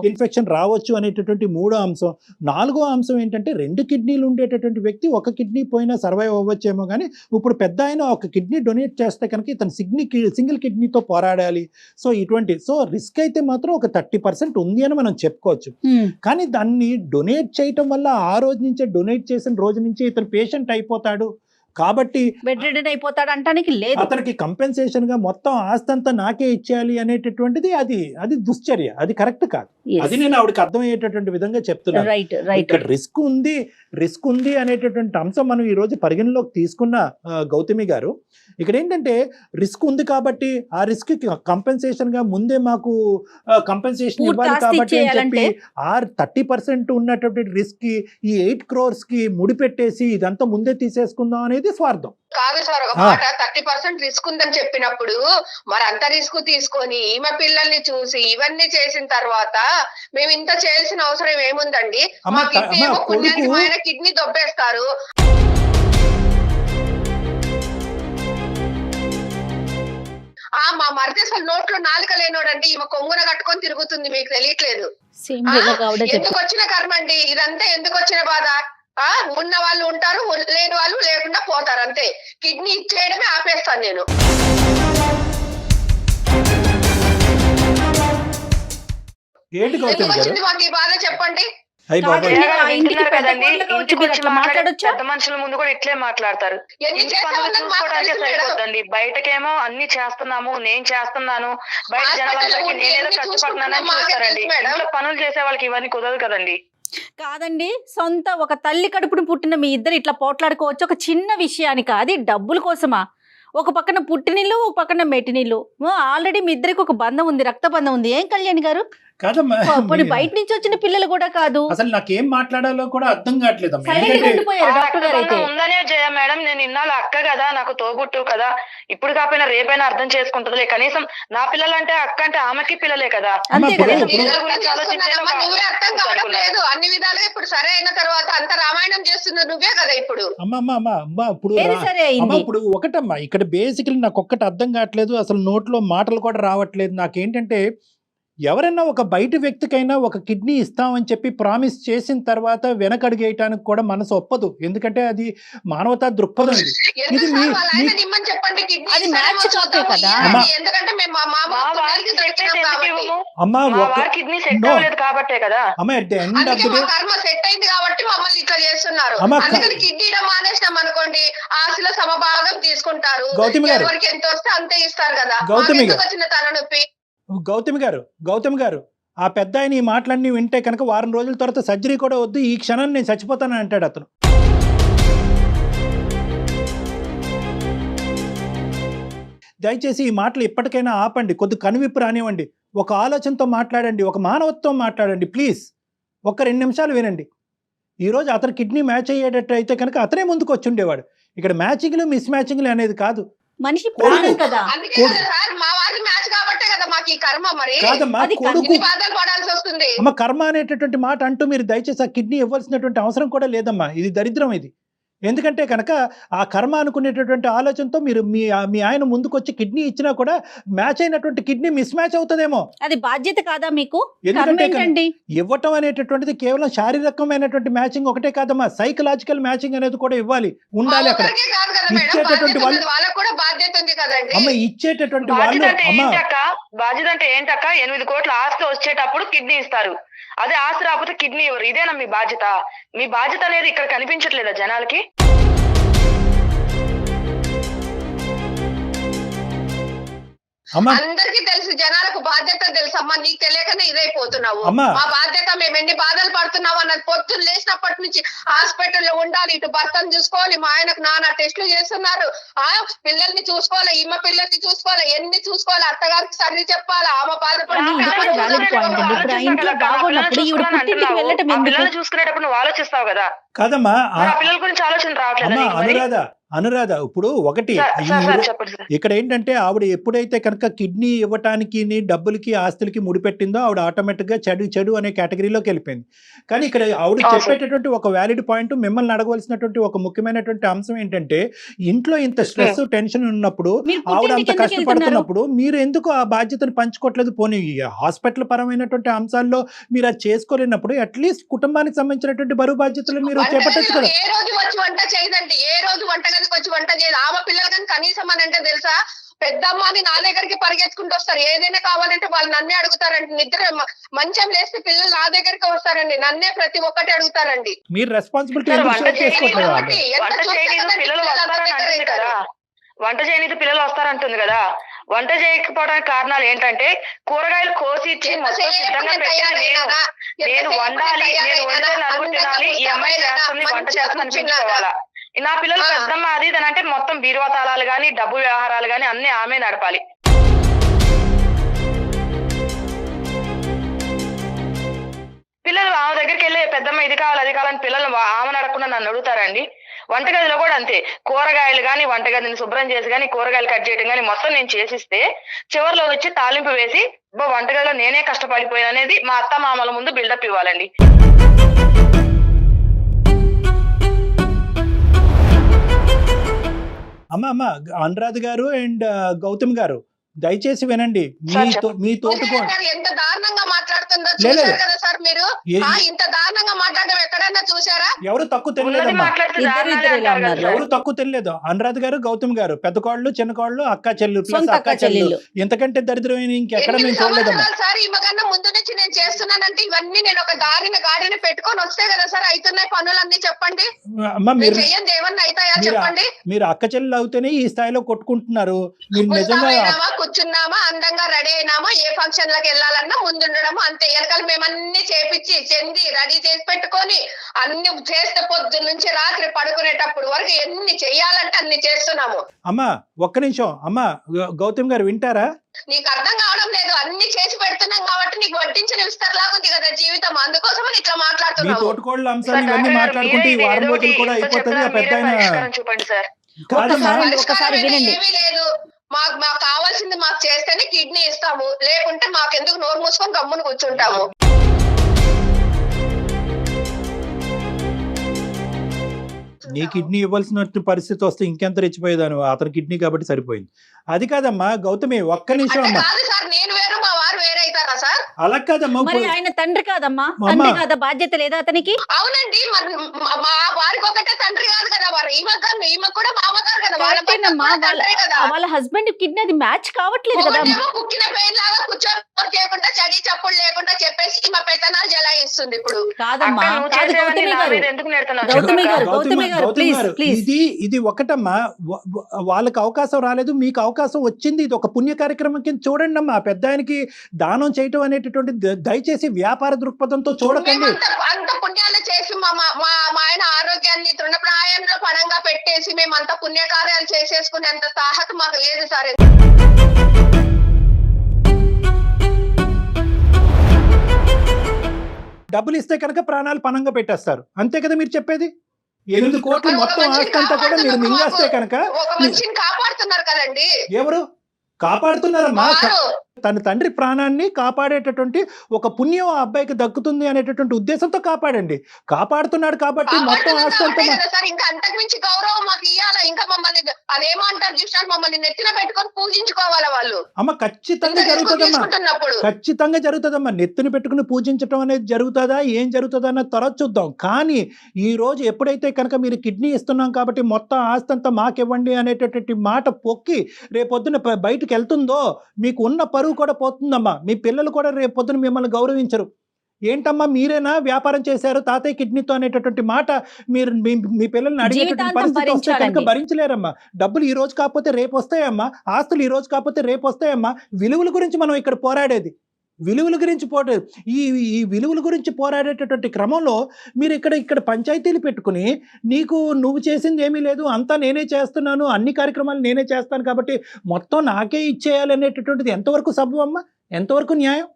ఇన్ఫెక్షన్ రావచ్చు అనేటటువంటి మూడో అంశం. నాలుగో అంశం ఏంటంటే 2 కిడ్నీలు ఉండేటటువంటి వ్యక్తి ఒక కిడ్నీ పోయినా సర్వైవ్ అవ్వచ్చేమో కానీ ఇప్పుడు పెద్ద ఆయన ఒక కిడ్నీ డొనేట్ చేస్తే కనుక ఇతను సింగిల్ కిడ్నీతో పోరాడాలి. సో ఇటువంటి రిస్క్ అయితే మాత్రం ఒక 30% ఉంది అని మనం చెప్పుకోవచ్చు. కానీ దాన్ని డొనేట్ చేయటం వల్ల ఆ రోజు నుంచే డొనేట్ చేసిన రోజు నుంచి ఇతను పేషెంట్ అయిపోతాడు కాబట్టి బెడ్ రిడెన్ అయిపోతాడు అంటానికి లేదు. అతనికి కంపెన్సేషన్ గా మొత్తం ఆస్తి అంతా నాకే ఇచ్చేయాలి అనేటటువంటిది అది దుశ్చర్య, అది కరెక్ట్ కాదు. అది నేను ఆవిడకి అర్థమయ్యేటటువంటి విధంగా చెప్తున్నాను. ఇక్కడ రిస్క్ ఉంది అనేటటువంటి అంశం మనం ఈ రోజు పరిగణలోకి తీసుకున్న గౌతమి గారు, ఇక్కడ ఏంటంటే రిస్క్ ఉంది కాబట్టి ఆ రిస్క్ కంపెన్సేషన్ గా ముందే మాకు కంపెన్సేషన్ ఇవ్వాలి కాబట్టి అని చెప్పి 30% ఉన్నటువంటి రిస్క్ కి ఈ 8 crores కి ముడిపెట్టేసి ఇదంతా ముందే తీసేసుకుందాం అనేది స్వార్థం కాదు సార్. ఒక మాట 30% రిస్క్ ఉందని చెప్పినప్పుడు మరి అంత రిస్క్ తీసుకొని ఈమె పిల్లల్ని చూసి ఇవన్నీ చేసిన తర్వాత మేము ఇంత చేయాల్సిన అవసరం ఏముందండి? మా కిడ్నీ ఏమో పుణ్యానికి మా ఆయన కిడ్నీ దొబ్బేస్తారు. మా మరిది అసలు నోట్లో నాలుక లేనోడండి, ఈమె కొంగున కట్టుకొని తిరుగుతుంది, మీకు తెలియట్లేదు. ఎందుకు వచ్చిన కర్మ అండి ఇదంతా? ఎందుకు వచ్చిన బాధ? ఉన్న వాళ్ళు ఉంటారు, లేని వాళ్ళు లేకుండా పోతారు, అంతే. కిడ్నీ ఇచ్చేయడమే ఆపేస్తాను నేను. ఎందుకు వచ్చింది మాకు ఈ బాధ చెప్పండి. పెద్ద మనుషుల ముందు కూడా ఇట్లే మాట్లాడతారు. సరిపోద్దండి, బయటకేమో అన్ని చేస్తున్నాము, నేను చేస్తున్నాను, బయట జనాలందరికీ నేనేదో కష్టపడుతున్నానని చూస్తారండి. ఇంట్లో పనులు చేసే వాళ్ళకి ఇవన్నీ కుదరదు కదండి. కాదండి, సొంత ఒక తల్లి కడుపును పుట్టిన మీ ఇద్దరు ఇట్లా పోట్లాడుకోవచ్చు ఒక చిన్న విషయానికి, అది డబ్బుల కోసమా? ఒక పక్కన పుట్టినీళ్ళు, ఒక పక్కన మెట్టినీళ్ళు. ఆల్రెడీ మీ ఇద్దరికి ఒక బంధం ఉంది, రక్త బంధం ఉంది. ఏం కళ్యాణ్ గారు? బయట నుంచి వచ్చిన పిల్లలు కూడా కాదు. అసలు నాకేం మాట్లాడాలో కూడా అర్థం కావట్లేదు. ఉందనే జయ మేడం, నేను ఇన్నాళ్ళు అక్క కదా, నాకు తోబుట్టు కదా, ఇప్పుడు కాకపోయినా రేపైనా అర్థం చేసుకుంటుందిలే. కనీసం నా పిల్లలంటే అక్క అంటే ఆమెకి పిల్లలే కదా. అంతే కదా. నువ్వే అర్థం కావడం లేదు అన్ని విధాలుగా. ఇప్పుడు సరే అయిన తర్వాత అంత రామాయణం చేస్తున్నారు నువ్వే కదా ఇప్పుడు. ఇప్పుడు ఒకటమ్మా, ఇక్కడ బేసికలీ నాకు ఒక్కటి అర్థం కావట్లేదు, అసలు నోట్లో మాటలు కూడా రావట్లేదు. నాకేంటంటే ఎవరైనా ఒక బయట వ్యక్తికైనా ఒక కిడ్నీ ఇస్తామని చెప్పి ప్రామిస్ చేసిన తర్వాత వెనకడిగేయటానికి కూడా మనసు ఒప్పదు. ఎందుకంటే అది మానవతా దృక్పథం. అనుకోండి ఆశలో సమభాగం తీసుకుంటారు. ఎవరికి ఎంత వస్తే అంతే ఇస్తారు కదా. వచ్చిన తలనొప్పి. గౌతమి గారు ఆ పెద్ద ఆయన ఈ మాటలన్నీ వింటే కనుక వారం రోజుల తర్వాత సర్జరీ కూడా వద్దు, ఈ క్షణాన్ని నేను చచ్చిపోతానని అంటాడు అతను. దయచేసి ఈ మాటలు ఇప్పటికైనా ఆపండి, కొద్ది కనువిప్పు రానివ్వండి, ఒక ఆలోచనతో మాట్లాడండి, ఒక మానవత్వం మాట్లాడండి ప్లీజ్. 2 నిమిషాలు వినండి. ఈరోజు అతను కిడ్నీ మ్యాచ్ అయ్యేటట్టు అయితే కనుక అతనే ముందుకు వచ్చి ఉండేవాడు. ఇక్కడ మ్యాచింగ్లు మిస్ మ్యాచింగ్లు అనేది కాదు, మనిషి ప్రాణం కదా. అమ్మ కర్మ అనేటటువంటి మాట అంటూ మీరు దయచేసి ఆ కిడ్నీ ఇవ్వాల్సినటువంటి అవసరం కూడా లేదమ్మా. ఇది దరిద్రం ఇది. ఎందుకంటే కనుక ఆ కర్మ అనుకునేటటువంటి ఆలోచనతో మీరు మీ ఆయన ముందుకొచ్చి కిడ్నీ ఇచ్చినా కూడా మ్యాచ్ అయినటువంటి కిడ్నీ మిస్ మ్యాచ్ అవుతుందేమో. అది బాధ్యత కాదా మీకు? ఎందుకంటే ఇవ్వటం అనేటటువంటిది కేవలం శారీరకమైనటువంటి మ్యాచింగ్ ఒకటే కాదమ్మా, సైకలాజికల్ మ్యాచింగ్ అనేది కూడా ఇవ్వాలి, ఉండాలి. అక్కడ ఇచ్చేటటువంటి వాళ్ళు అమ్మ ఇచ్చేటటువంటి వాళ్ళు బాధ్యత అంటే ఏంటక్క? 8 కోట్ల ఆస్తి వచ్చేటప్పుడు కిడ్నీ ఇస్తారు, అదే ఆస్తి రాకపోతే కిడ్నీ ఇవ్వరు. ఇదేనా మీ బాధ్యత? మీ బాధ్యత అనేది ఇక్కడ కనిపించట్లేదా జనాలకి? అమ్మా అందరికీ తెలుసు, జనాలకు బాధ్యత తెలుసు అమ్మా, నీకు తెలియకనే ఇదైపోతున్నావు. అమ్మా. మా బాధ్యత, మేము ఎన్ని బాధలు పడుతున్నావు అన్నది పొద్దున్న లేచినప్పటి నుంచి హాస్పిటల్లో ఉండాలి, ఇటు భర్తను చూసుకోవాలి, మా ఆయనకు నానా టెస్టులు చేస్తున్నారు, పిల్లల్ని చూసుకోవాలి, ఈమె పిల్లల్ని చూసుకోవాలి, ఎన్ని చూసుకోవాలి, అత్తగారికి సర్ది చెప్పాలి, ఆమె పిల్లలు చూసుకునేటప్పుడు నువ్వు ఆలోచిస్తావు కదా. కాదమ్మా పిల్లల గురించి ఆలోచన రావట్లేదు. అనురాధ ఇప్పుడు ఒకటి ఇక్కడ ఏంటంటే ఆవిడ ఎప్పుడైతే కనుక కిడ్నీ ఇవ్వటానికి డబ్బులకి ఆస్తులకి ముడిపెట్టిందో ఆవిడ ఆటోమేటిక్ గా చెడు అనే కేటగిరీలోకి వెళ్ళిపోయింది. కానీ ఇక్కడ ఆవిడ చెప్పేటటువంటి ఒక వ్యాలిడ్ పాయింట్, మిమ్మల్ని అడగవలసినటువంటి ఒక ముఖ్యమైనటువంటి అంశం ఏంటంటే, ఇంట్లో ఇంత స్ట్రెస్ టెన్షన్ ఉన్నప్పుడు ఆవిడ అంత కష్టపడుతున్నప్పుడు మీరు ఎందుకు ఆ బాధ్యతను పంచుకోవట్లేదు? పోనీ హాస్పిటల్ పరమైనటువంటి అంశాల్లో మీరు అది చేసుకోలేనప్పుడు అట్లీస్ట్ కుటుంబానికి సంబంధించినటువంటి బరువు బాధ్యతలు మీరు చేపట్టచ్చు కదా. ఏ రోజు వచ్చి వంట చేయదండి, ఏ రోజు వంటగదికి వచ్చి వంట చేయదు. ఆమె పిల్లలు కానీ కనీసం అని అంటే తెలుసా, పెద్దమ్మని నా దగ్గరికి పరిగెత్తుకుంటూ వస్తారు, ఏదైనా కావాలంటే వాళ్ళు నన్నే అడుగుతారండి. నిద్ర మంచం లేస్తే పిల్లలు నా దగ్గరికి వస్తారండి, నన్నే ప్రతి ఒక్కటి అడుగుతారండి. మీరు రెస్పాన్సిబిలిటీ వంట చేయనీది పిల్లలు వస్తారంటుంది కదా. వంట చేయకపోవడానికి కారణాలు ఏంటంటే, కూరగాయలు కోసి ఇచ్చి మొత్తం సిద్ధంగా పెట్టాను నేను వండాలి, నేను వంటే నలుగురు తినాలి, ఈ అమ్మాయి చేస్తుంది వంట చేస్తుంది అనిపించుకోవాలా. నా పిల్లలు పెద్దమ్మ అది ఇది అంటే మొత్తం బీరువా తాళాలు గాని డబ్బు వ్యవహారాలు గాని అన్ని ఆమె నడపాలి. పిల్లలు ఆమె దగ్గరికి వెళ్ళి పెద్దమ్మ ఇది కావాలి అది కావాలని పిల్లలు ఆమె అడగకుండా నన్ను అడుగుతారండి. వంటగదిలో కూడా అంతే, కూరగాయలు గాని వంటగదిని శుభ్రం చేసి గాని కూరగాయలు కట్ చేయడం గాని మొత్తం నేను చేసిస్తే చివరిలో వచ్చి తాలింపు వేసి వంటగదిలో నేనే కష్టపడిపోయాను అనేది మా అత్త మామల ముందు బిల్డప్ ఇవ్వాలండి. అమ్మ అనురాధ గారు అండ్ గౌతమ్ గారు దయచేసి వినండి. మీ తోటకోడ ఎంత దారుణంగా మాట్లాడుతుందో చూశారు కదా సార్ మీరు. ఇంత దారుణంగా మాట్లాడడం ఎక్కడైనా చూసారా? ఎవరు తక్కువ తెలియలేదు, ఎవరు తక్కువ తెలియలేదు. అనురాధ గారు గౌతమ్ గారు పెద్ద కోళ్ళు చిన్న కోళ్ళు అక్క చెల్లెలు ఇంతకంటే దరిద్రమైన ఇంకెక్కడ మేము చూడలేదమ్మా. సార్ ఈమెకన్నా ముందు నుంచి నేను చేస్తున్నానంటే ఇవన్నీ నేను ఒక గాడిన పెట్టుకొని వస్తే కదా సార్ అవుతున్నాయి పనులన్నీ. చెప్పండి అమ్మా, మీరు చెయ్యండి ఏమన్నా అవుతాయా చెప్పండి. మీరు అక్క చెల్లెలు అవుతేనే ఈ స్థాయిలో కొట్టుకుంటున్నారు. మీరు నిజంగా కూర్చున్నామా, అందంగా రెడీ అయినామా, ఏ ఫంక్షన్ లకు వెళ్ళాలన్నా ముందుండడము అంతే. వెనకాల మేమన్నీ చేపించి చెంది రెడీ చేసి పెట్టుకొని అన్ని చేస్తే పొద్దు నుంచి రాత్రి పడుకునేటప్పుడు వరకు ఎన్ని చెయ్యాలంటే అన్ని చేస్తున్నాము. అమ్మా ఒక్క నిమిషం అమ్మా, గౌతమ్ గారు వింటారా? నీకు అర్థం కావడం లేదు, అన్ని చేసి పెడుతున్నాం కాబట్టి నీకు వడ్డించిన విస్తరలాగా ఉంది కదా జీవితం, అందుకోసం ఇట్లా మాట్లాడుతున్నావు. తోటకోళ్ళ అంశాలు ఇవన్నీ మాట్లాడుకుంటే ఈ వారం రోజులు కూడా అయిపోతుంది. ఆ పెద్ద చూపండి సార్. ఏమీ లేదు, మాకు కావాల్సింది మాకు చేస్తేనే కిడ్నీ ఇస్తాము, లేకుంటే మాకెందుకు నోరు మూసుకొని గమ్మున కూర్చుంటాము. నీ కిడ్నీ ఇవ్వాల్సిన పరిస్థితి వస్తే ఇంకెంత రెచ్చిపోయేదాను. అతని కిడ్నీ కాబట్టి సరిపోయింది. అది కాదమ్మా గౌతమి, ఒక్క నిమిషం అమ్మా. నేను వేరు మా వారు వేరే అవుతారా సార్? అలా కాదమ్మా, ఆయన తండ్రి కాదమ్మా, తండ్రి కాదా, బాధ్యత లేదా అతనికి? అవునండి, మా వారికి ఒకటే తండ్రి కాదు కదా, వారు ఈమె కూడా మామగారు కదా, వాళ్ళ హస్బెండ్ కిడ్నీ అది మ్యాచ్ కావట్లేదు కదా. కుక్కిన పెయిన్ లాగా కూర్చొని చేయకుండా చడి చప్పుడు లేకుండా చెప్పేసి మా పెత్తనాలు జలాయిస్తుంది ఇప్పుడు. కాదమ్మా, ఇది ఒకటమ్మా, వాళ్ళకి అవకాశం రాలేదు, మీకు అవకాశం వచ్చింది. ఇది ఒక పుణ్య కార్యక్రమం కింద చూడండి అమ్మా. పెద్ద ఆయనకి దానం చేయటం అనేటటువంటి దయచేసి వ్యాపార దృక్పథంతో చూడకండి. అంత పుణ్యాలు చేసి మా ఆయన ఆరోగ్యాన్ని తృణప్రాయంలో పణంగా పెట్టేసి మేము అంత పుణ్యకార్యాలు చేసేసుకునేంత సాహత మాకు లేదు సార్. డబ్బులు ఇస్తే కనుక ప్రాణాలు పణంగా పెట్టేస్తారు, అంతే కదా మీరు చెప్పేది? 8 కోట్లు మొత్తం ఆస్తి అంతా కూడా మీరు మింగేస్తే కనుక ఒక మనిషిని కాపాడుతున్నారు కదండి. ఎవరు కాపాడుతున్నారమ్మా? తన తండ్రి ప్రాణాన్ని కాపాడేటటువంటి ఒక పుణ్యం ఆ అబ్బాయికి దక్కుతుంది అనేటటువంటి ఉద్దేశంతో కాపాడండి. కాపాడుతున్నాడు కాబట్టి మొత్తం ఆస్తి అంతా. ఇంకా అంతకు మించి గౌరవం మాకు ఇవ్వాలా? ఇంకా మమ్మల్ని అదేమంటారు చూసారు, మమ్మల్ని నెత్తిన పెట్టుకొని పూజించుకోవాలా వాళ్ళు? అమ్మ ఖచ్చితంగా జరుగుతుందమ్మా, ఖచ్చితంగా జరుగుతుందమ్మా. నెత్తిన పెట్టుకుని పూజించడం అనేది జరుగుతుందా, ఏం జరుగుతుందా అన్న తర్వాత చూద్దాం. కానీ ఈ రోజు ఎప్పుడైతే కనుక మీరు కిడ్నీ ఇస్తున్నాం కాబట్టి మొత్తం ఆస్తి అంతా మాకివ్వండి అనేటటువంటి మాట పొక్కి రేపొద్దున బయటకు వెళ్తుందో మీకు ఉన్న పరువు కూడా పోతుందమ్మా. మీ పిల్లలు కూడా రేపొద్దున మిమ్మల్ని గౌరవించరు. ఏంటమ్మా మీరేనా వ్యాపారం చేశారు తాతయ్య కిడ్నీతో అనేటటువంటి మాట మీరు మీ పిల్లల్ని అడిగేటటువంటి జీవితాంతం పరిస్థితి వస్తే కనుక భరించాలండి. భరించలేరమ్మా. డబ్బులు ఈ రోజు కాకపోతే రేపు వస్తాయమ్మా, ఆస్తులు ఈ రోజు కాకపోతే రేపు వస్తాయమ్మా. విలువల గురించి మనం ఇక్కడ పోరాడేది, విలువల గురించి ఈ విలువల గురించి పోరాడేటటువంటి క్రమంలో మీరు ఇక్కడ పంచాయతీలు పెట్టుకుని నువ్వు చేసింది ఏమీ లేదు, అంతా నేనే చేస్తున్నాను, అన్ని కార్యక్రమాలు నేనే చేస్తాను కాబట్టి మొత్తం నాకే ఇచ్చేయాలి అనేటటువంటిది ఎంతవరకు సబబు అమ్మా, ఎంతవరకు న్యాయం?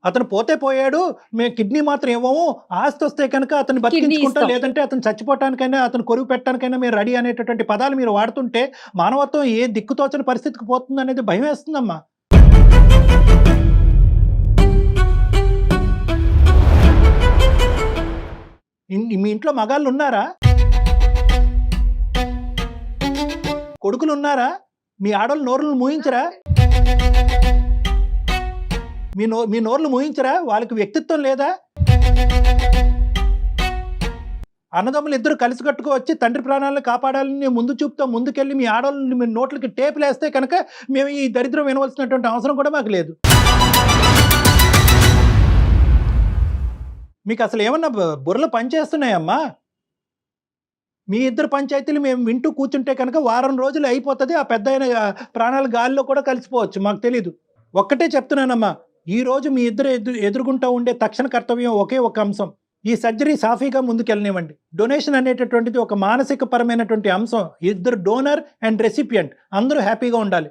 అతను పోతే పోయాడు, మేము కిడ్నీ మాత్రం ఇవ్వము, ఆస్తి వస్తే కనుక అతను బతికించుకుంటాం, లేదంటే అతను చచ్చిపోవటానికైనా అతను కొరువు పెట్టడానికైనా మీరు రెడీ అనేటటువంటి పదాలు మీరు వాడుతుంటే మానవత్వం ఏ దిక్కుతోచని పరిస్థితికి పోతుంది అనేది భయం వేస్తుందమ్మా. మీ ఇంట్లో మగాళ్ళు ఉన్నారా, కొడుకులు ఉన్నారా, మీ ఆడవాళ్ళు నోరులు మూయించరా, మీ నోర్లు మూయించరా, వాళ్ళకి వ్యక్తిత్వం లేదా? అన్నదమ్ములు ఇద్దరు కలిసి కట్టుకోవచ్చి తండ్రి ప్రాణాలను కాపాడాలని ముందు చూపుతో ముందుకెళ్ళి మీ ఆడవాళ్ళని మీ నోట్లకి టేపులు వేస్తే కనుక మేము ఈ దరిద్రం వినవలసినటువంటి అవసరం కూడా మాకు లేదు. మీకు అసలు ఏమన్నా బుర్రలు పనిచేస్తున్నాయమ్మా? మీ ఇద్దరు పంచాయతీలు మేము వింటూ కూర్చుంటే కనుక వారం రోజులు అయిపోతుంది, ఆ పెద్ద ప్రాణాల గాలిలో కూడా కలిసిపోవచ్చు, మాకు తెలీదు. ఒక్కటే చెప్తున్నానమ్మా, ఈ రోజు మీ ఇద్దరు ఎదుర్కొంటూ ఉండే తక్షణ కర్తవ్యం ఒకే ఒక అంశం, ఈ సర్జరీ సాఫీగా ముందుకెళ్ళనివ్వండి. డొనేషన్ అనేటటువంటిది ఒక మానసిక పరమైనటువంటి అంశం. ఇద్దరు డోనర్ అండ్ రెసిపియంట్ అందరూ హ్యాపీగా ఉండాలి.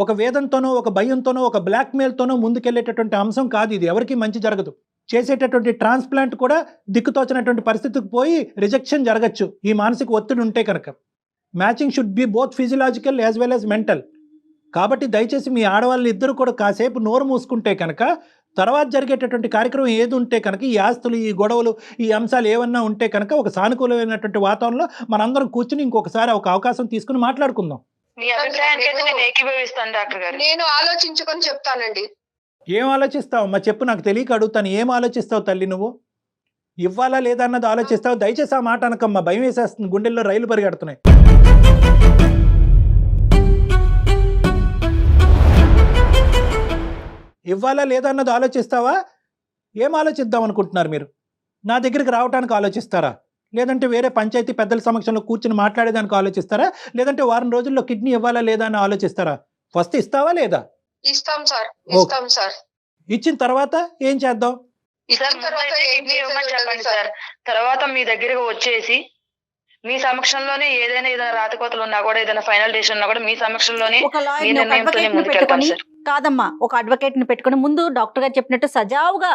ఒక వేదంతోనో ఒక భయంతోనో ఒక బ్లాక్మెయిల్తోనో ముందుకెళ్ళేటటువంటి అంశం కాదు ఇది, ఎవరికి మంచి జరగదు. చేసేటటువంటి ట్రాన్స్ప్లాంట్ కూడా దిక్కుతోచినటువంటి పరిస్థితికి పోయి రిజెక్షన్ జరగచ్చు ఈ మానసిక ఒత్తిడి ఉంటే కనుక. Matching should be both physiological as well as mental. కాబట్టి దయచేసి మీ ఆడవాళ్ళు ఇద్దరు కూడా కాసేపు నోరు మూసుకుంటే కనుక తర్వాత జరిగేటటువంటి కార్యక్రమం ఏది ఉంటే కనుక ఈ ఆస్తులు ఈ గొడవలు ఈ అంశాలు ఏమన్నా ఉంటే కనుక ఒక సానుకూలమైనటువంటి వాతావరణంలో మనందరం కూర్చుని ఇంకొకసారి ఒక అవకాశం తీసుకుని మాట్లాడుకుందాం. మీ అభిప్రాయానికి నేను ఏకీభవిస్తాను డాక్టర్ గారు. నేను ఆలోచించుకొని చెప్తానండి. ఏం ఆలోచిస్తావు అమ్మా చెప్పు, నాకు తెలియక అడుగుతాను. ఏం ఆలోచిస్తావు తల్లి నువ్వు? ఇవ్వాలా లేదా అన్నది ఆలోచిస్తావు? దయచేసి ఆ మాట అనకమ్మా, భయం వేసేస్తుంది, గుండెల్లో రైలు పరిగెడుతున్నాయి. ఇవ్వాలా లేదా అన్నది ఆలోచిస్తావా? ఏం ఆలోచిద్దాం అనుకుంటున్నారు మీరు? నా దగ్గరికి రావడానికి ఆలోచిస్తారా, లేదంటే వేరే పంచాయతీ పెద్దల సమక్షంలో కూర్చుని మాట్లాడేదానికి ఆలోచిస్తారా, లేదంటే వారం రోజుల్లో కిడ్నీ ఇవ్వాలా లేదా అని ఆలోచిస్తారా? ఫస్ట్ ఇస్తావా లేదా? ఇస్తాం సార్, ఇస్తాం సార్. ఇచ్చిన తర్వాత ఏం చేద్దాం? ఇచ్చిన తర్వాత చెప్పండి సార్. తర్వాత మీ దగ్గరకు వచ్చేసి మీ సమక్షంలోనే ఏదైనా రాతకోతలు ఉన్నా కూడా, ఏదైనా ఫైనల్ డెసిషన్ ఉన్నా కూడా మీ సమక్షంలోనే ఒక లాయర్ని పెట్టుకొని కాదమ్మా, ఒక అడ్వకేట్ ని పెట్టుకుని ముందు డాక్టర్ గారు చెప్పినట్టు సజావుగా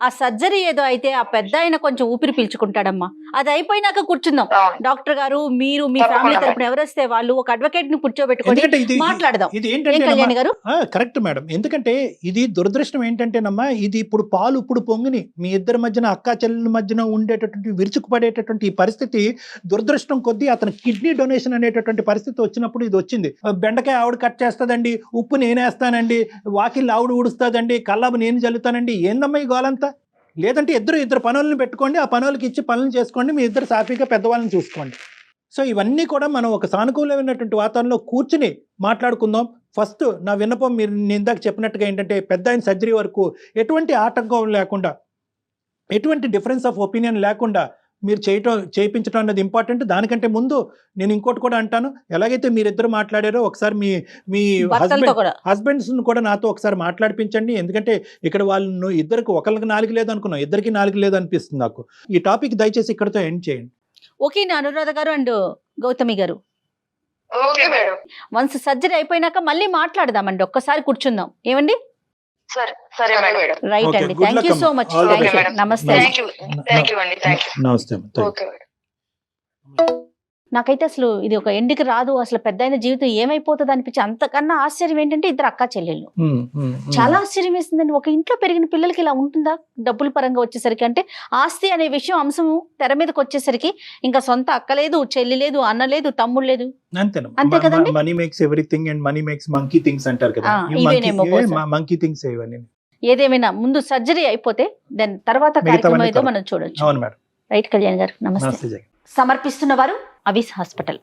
ఆ సర్జరీ ఏదో అయితే ఆ పెద్ద ఆయన కొంచెం ఊపిరి పీల్చుకుంటాడమ్మా. అది అయిపోయినాక కూర్చుందాం. డాక్టర్ గారు మీరు మీ ఫ్యామిలీ తరపున ఎవరైతే వాళ్ళు ఒక అడ్వకేట్ ని కూర్చోబెట్టుకొని మాట్లాడదాం. ఇది ఏంటంటే కళ్యాణ్ గారు కరెక్ట్ మేడం, ఎందుకంటే ఇది దురదృష్టం ఏంటంటేనమ్మా, ఇది ఇప్పుడు పాలు ఇప్పుడు పొంగిని మీ ఇద్దరి మధ్యన అక్కా చెల్లెల మధ్యన ఉండేటటువంటి విరుచుకుపడేటటువంటి ఈ పరిస్థితి దురదృష్టం కొద్దీ అతను కిడ్నీ డొనేషన్ అనేటటువంటి పరిస్థితి వచ్చినప్పుడు ఇది వచ్చింది. బెండకాయ ఆవిడ కట్ చేస్తుందండి, ఉప్పు నేనేస్తానండి, వాకిళ్ళు ఆవిడ ఊడుస్తుందండి, కల్లాబు నేను జల్లుతానండి, ఏందమ్మా ఈ గోలంతా? లేదంటే ఇద్దరు పనులను పెట్టుకోండి, ఆ పనులకి ఇచ్చి పనులు చేసుకోండి, మీ ఇద్దరు సాఫీగా పెద్దవాళ్ళని చూసుకోండి. సో ఇవన్నీ కూడా మనం ఒక సానుకూలమైనటువంటి వాతావరణంలో కూర్చుని మాట్లాడుకుందాం. ఫస్ట్ నా విన్నపం మీరు ఇందాక చెప్పినట్టుగా ఏంటంటే పెద్ద ఆయన సర్జరీ వరకు ఎటువంటి ఆటంకం లేకుండా, ఎటువంటి డిఫరెన్స్ ఆఫ్ ఒపీనియన్ లేకుండా మీరు చేయించడం అన్నది ఇంపార్టెంట్. దానికంటే ముందు నేను ఇంకోటి కూడా అంటాను, ఎలాగైతే మీరిద్దరు మాట్లాడారో ఒకసారి మీ హస్బెండ్స్ కూడా నాతో ఒకసారి మాట్లాడిపించండి. ఎందుకంటే ఇక్కడ వాళ్ళు ఇద్దరికి ఒకరికి 4 లేదు అనుకున్నాం, ఇద్దరికి 4 లేదు అనిపిస్తుంది నాకు. ఈ టాపిక్ దయచేసి ఇక్కడతో ఎండ్ చేయండి. ఓకే అనురాధ గారు అండ్ గౌతమి గారు, ఓకే మేడం. వన్స్ సర్జరీ అయిపోయినాక మళ్ళీ మాట్లాడదామండి, ఒక్కసారి కూర్చుందాం. ఏమండి? సరే మేడం. రైట్ అండి, థ్యాంక్ యూ సో మచ్. నమస్తే. నమస్తే. నాకైతే అసలు ఇది ఒక ఎండికి రాదు, అసలు పెద్ద అయిన జీవితం ఏమైపోతుంది అనిపించి అంతకన్నా ఆశ్చర్యం ఏంటంటే ఇద్దరు అక్కా చెల్లెళ్ళు. చాలా ఆశ్చర్యం వేసిందండి. ఒక ఇంట్లో పెరిగిన పిల్లలకి ఇలా ఉంటుందా? డబ్బుల పరంగా వచ్చేసరికి అంటే ఆస్తి అనే విషయం అంశము తెర మీదకి వచ్చేసరికి ఇంకా సొంత అక్క లేదు, చెల్లి లేదు, అన్న లేదు, తమ్ముడు లేదు, అంతే కదండి. Money makes everything and money makes monkey things అంటారు కదా, మంకీ థింగ్స్ ఇవన్నీ. ఏదేమైనా ముందు సర్జరీ అయిపోతే దాని తర్వాత కార్యక్రమం ఏదో మనం చూడొచ్చు. అవును మేడం. రైట్ కళ్యాణ్ గారు, నమస్తే. సమర్పిస్తున్న వారు అవిస్ హాస్పిటల్.